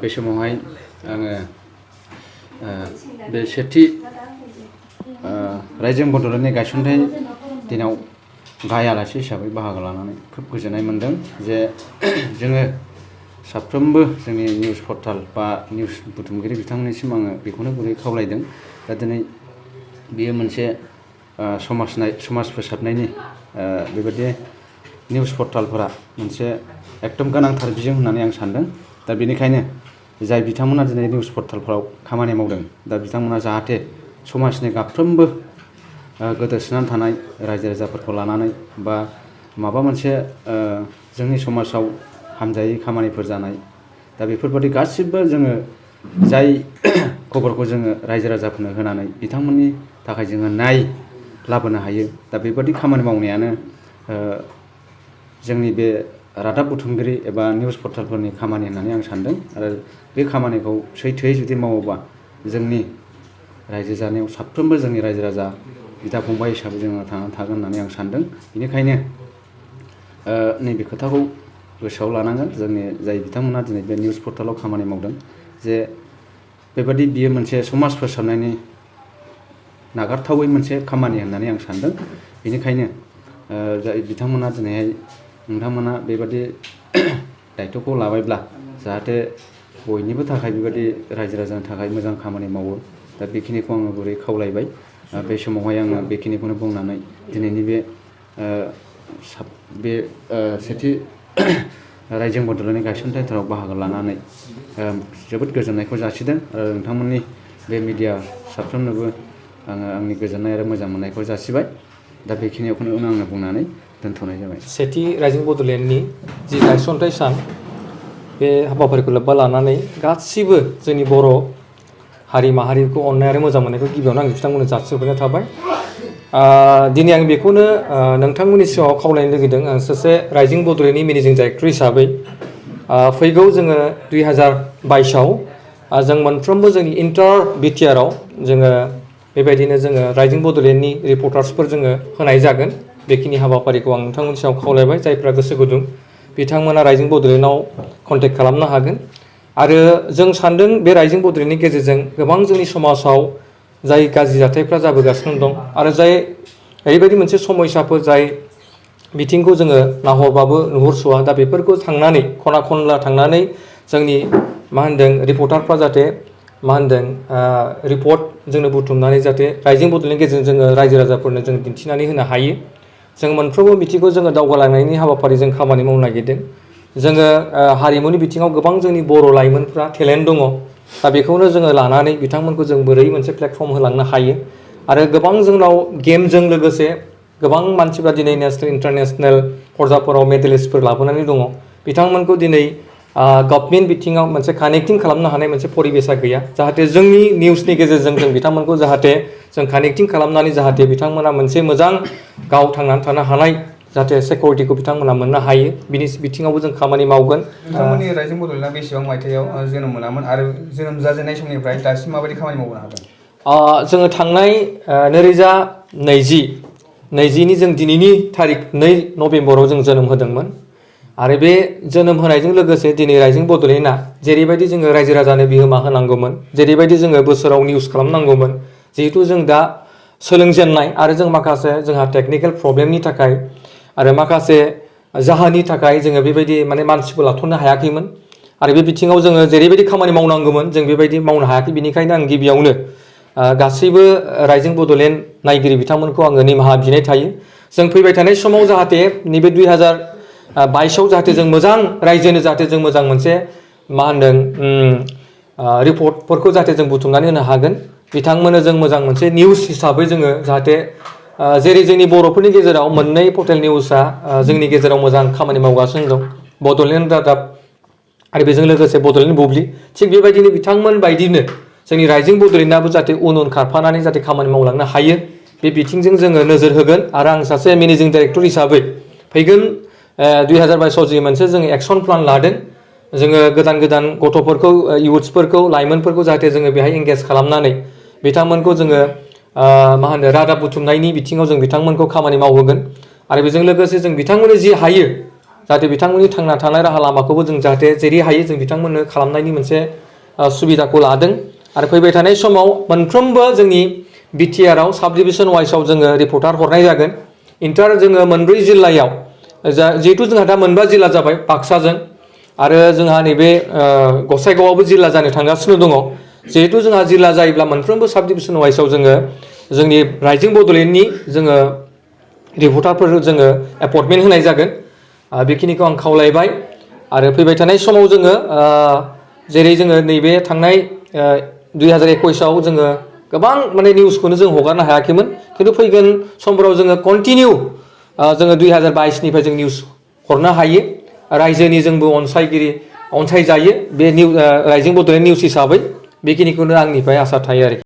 बे समावहाय आङो बे सेथि रायजो बड'लेण्डनि गायसनथाय दिनाव गाहाय आलासि हिसाबै बाहागो लानानै खोब गोजोननाय मोनदों जे जोङो साफ्रोमबो जोंनि निउस पर्टाल बा निउस बुथुमगिरि बिथांमोननिसिम आङो बेखौनो गुरै खावलायदों दा दिनै बेयो मोनसे समाज फोसाबनायनि बेबायदि निउस पर्टालफोरा मोनसे एकदम गोनांथार बिजों होननानै आं सानदों दा बेनिखायनो जाय बिथांमोना दिनै निउस पर्टालफोराव खामानि मावदों दा बिथांमोना जाहाथे समाजनि गाफ्रोमबो गोदोसोनानै थानाय रायजो राजाफोरखौ लानानै बा माबा मोनसे जोंनि समाजाव हामजायै खामानिफोर जानाय दा बेफोरबायदि गासिबो जोङो जाय खबरखौ जोङो रायजो राजाफोरनो होनानै बिथांमोननि थाखाय जोङो लाबोनो हायो दा बेबायदि खामानि मावनायानो जोंनि बे रादाब बुथुमगिरि एबा निउस पर्टालफोरनि खामानि होननानै आं सानदों आरो बे खामानिखौ सैथोयै जुदि मावोबा जोंनि रायजो जानायाव साफ्रोमबो जोंनि रायजो राजा बिदा फंबाय हिसाबै जोङो थांनानै थागोन होननानै आं सानदों बेनिखायनो नैबे खोथाखौ गोसोआव लानांगोन जोंनि जाय बिथांमोना दिनै बे निउस पर्टालाव खामानि मावदों जे बेबायदि बियो मोनसे समाज फोसाबनायनि नागारथावै मोनसे खामानि होननानै आं सानदों बेनिखायनो जाय बिथांमोना दिनैहाय नोंथांमोना बेबायदि दायथ'खौ लाबायब्ला जाहाथे बयनिबो थाखाय बेबायदि रायजो राजानि थाखाय मोजां खामानि मावो दा बेखिनिखौ आङो गुरै खावलायबाय बे समावहाय आङो बेखिनिखौनो बुंनानै दिनैनि बे सेथि रायजो बड'लेण्डनि गायसनथायफोराव बाहागो लानानै जोबोद गोजोननायखौ जासिदों आरो नोंथांमोननि बे मिडिया साफ्रोमनोबो आङो आंनि गोजोननाय आरो मोजां मोननायखौ जासिबाय दा बेखिनिखौनो आङो बुंनानै दोनथ'नाय जाबाय। सेथि रायजो बड'लेण्डनि जि गायसनथाय सान बे हाबाफारिखौ लोब्बा लानानै गासिबो जोंनि बर' हारि माहारिखौ अननाय आरो मोजां मोननायखौ गिबियावनो आं बिथांमोननो जासिहरनाय थाबाय। दिनै आं बेखौनो नोंथांमोननि सिगाङाव खावलायनो लुगैदों आं सासे रायजो बड'लेण्डनि मेनेजिं डाइरेक्टर हिसाबै फैगौ जोङो 2022आव जों मोनफ्रोमबो जोंनि इन्टार बिटिआरआव जोङो बेबायदिनो जोङो रायजो बड'लेण्डनि रिपर्टार्सफोर जोङो होनाय जागोन बेखिनि हाबाफारिखौ आं नोंथांमोननि सिगाङाव खावलायबाय जायफ्रा गोसो गुदुं बिथांमोना रायजो बड'लेण्डआव कन्टेक्ट खालामनो हागोन आरो जों सानदों बे रायजो बड'लेण्डनि गेजेरजों गोबां जोंनि समाजाव जाय गाज्रि जाथायफ्रा जाबोगासिनो दं आरो जाय ओरैबायदि मोनसे समयसाफोर जाय बिथिंखौ जोङो नाहरबाबो नुहुरस'वा दा बेफोरखौ थांनानै खना खनला थांनानै जोंनि रिपर्टारफ्रा जाहाथे रिपर्ट जोंनो बुथुमनानै जाहाथे रायजो बड'लेण्डनि गेजेरजों जोङो रायजो राजाफोरनो जों दिन्थिनानै होनो हायो जों मोनफ्रोमबो बिथिंखौ जोङो दावगालांनायनि हाबाफारि जों खामानि मावनो नागिरदों जोङो हारिमुनि बिथिङाव गोबां जोंनि बर' लाइमोनफ्रा टेलेन्ट दङ दा बेखौनो जोङो लानानै बिथांमोनखौ जों बोरै मोनसे प्लेटफर्म होलांनो हायो आरो गोबां जोंनाव गेमजों लोगोसे गोबां मानसिफ्रा दिनै नेसनेल इन्टारनेसनेल पर्जाफोराव मेडेलिस्टफोर लाबोनानै दङ बिथांमोनखौ दिनै गभर्नमेन्ट बिथिङाव मोनसे कानेक्टिं खालामनो हानाय मोनसे परिबेसा गैया जाहाथे जोंनि निउसनि गेजेरजों जों बिथांमोनखौ जाहाथे जों कानेक्टिं खालामनानै जाहाथे बिथांमोना मोनसे मोजां गाव थांनानै थानो हानाय जाहाथे सिकिउरिटिखौ बिथांमोना मोननो हायो बिनि बिथिङावबो जों खामानि मावगोन। नोंथांमोननि रायजो बड'लेण्डआ बेसेबां मायथाइयाव जोनोम मोनामोन आरो जोनोम जाजेननाय समनिफ्राय दासिम माबायदि खामानि मावनो हादों? जोङो थांनाय 2020नि जों दिनैनि थारिख 2 नभेम्बराव जों जोनोम होदोंमोन आरो बे जोनोम होनायजों लोगोसे दिनै रायजो बड'लेण्डआ जेरैबायदि जोङो रायजो राजानो बिहोमा होनांगौमोन जेरैबायदि जोङो बोसोराव निउस खालामनांगौमोन जिहेतु जों दा सोलोंजेननाय आरो जों माखासे जोंहा टेकनिकेल प्रब्लेमनि थाखाय आरो माखासे जाहोननि थाखाय जोङो बेबायदि मानसिखौ लाथ'नो हायाखैमोन आरो बे बिथिङाव जोङो जेरैबायदि खामानि मावनांगौमोन जों बेबायदि मावनो हायाखै बेनिखायनो आं गिबियावनो गासैबो रायजो बड'लेण्ड नायगिरि बिथांमोनखौ आङो निमाहा बिनाय थायो जों फैबाय थानाय समाव जाहाथे नैबे 2022आव जाहाथे जों मोजां रायजोनो जाहाथे जों मोजां मोनसे रिपर्टफोरखौ जाहाथे जों बुथुमनानै होनो हागोन बिथांमोननो जों मोजां मोनसे निउस हिसाबै जोङो जाहाथे जेरै जोंनि बर'फोरनि गेजेराव मोननै पर्टेल निउसआ जोंनि गेजेराव मोजां खामानि मावगासिनो दं बड'लेण्ड रादाब आरो बेजों लोगोसे बड'लेण्ड बुब्लि थिग बेबायदिनो बिथांमोन बायदिनो जोंनि रायजो बड'लेण्डआबो जाहाथे उन खारफानानै जाहाथे खामानि मावलांनो हायो बे बिथिंजों जोङो नोजोर होगोन आरो आं सासे मेनेजिं डाइरेक्टर हिसाबै फैगोन 2022आव जि मोनसे जोङो एक्सन प्लान लादों जोङो गोदान गोदान गथ'फोरखौ इयुथ्सफोरखौ लाइमोनफोरखौ जाहाथे जोङो बेहाय एंगेज खालामनानै बिथांमोनखौ जोङो रादाब बुथुमनायनि बिथिङाव जों बिथांमोनखौ खामानि मावहोगोन आरो बेजों लोगोसे जों बिथांमोननो जि हायो जाहाथे बिथांमोननि थांना थानाय राहा लामाखौबो जों जाहाथे जेरै हायो जों बिथांमोननो खालामनायनि मोनसे सुबिदाखौ लादों आरो फैबाय थानाय समाव मोनफ्रोमबो जोंनि बिटिआरआव साब डिभिजन वाइसआव जोङो रिपर्टार हरनाय जागोन जोङो मोनब्रै जिल्लायाव जिहेतु जोंहा दा मोनबा जिल्ला जाबाय बाक्साजों आरो जोंहा नैबे गसाइगावआवबो जिल्ला जानो थांगासिनो दङ जिहेतु जोंहा जिल्ला जायोब्ला मोनफ्रोमबो साब डिभिजन वाइसआव जोङो जोंनि रायजो बड'लेण्डनि जोङो रिपर्टारफोर जोङो एपइन्टमेन्ट होनाय जागोन बेखिनिखौ आं खावलायबाय आरो फैबाय थानाय समाव जोङो जेरै जोङो नैबे थांनाय 2021आव जोङो गोबां माने निउसखौनो जों हगारनो हायाखैमोन खिन्थु फैगोन समफोराव जोङो कन्टिनिउ जोङो 2022निफ्राय जों निउस हरनो हायो रायजोनि जोंबो अनसायजायो बे रायजो बड'लेण्ड निउस हिसाबै बेखिनिखौनो आंनिफ्राय आसा थायो आरो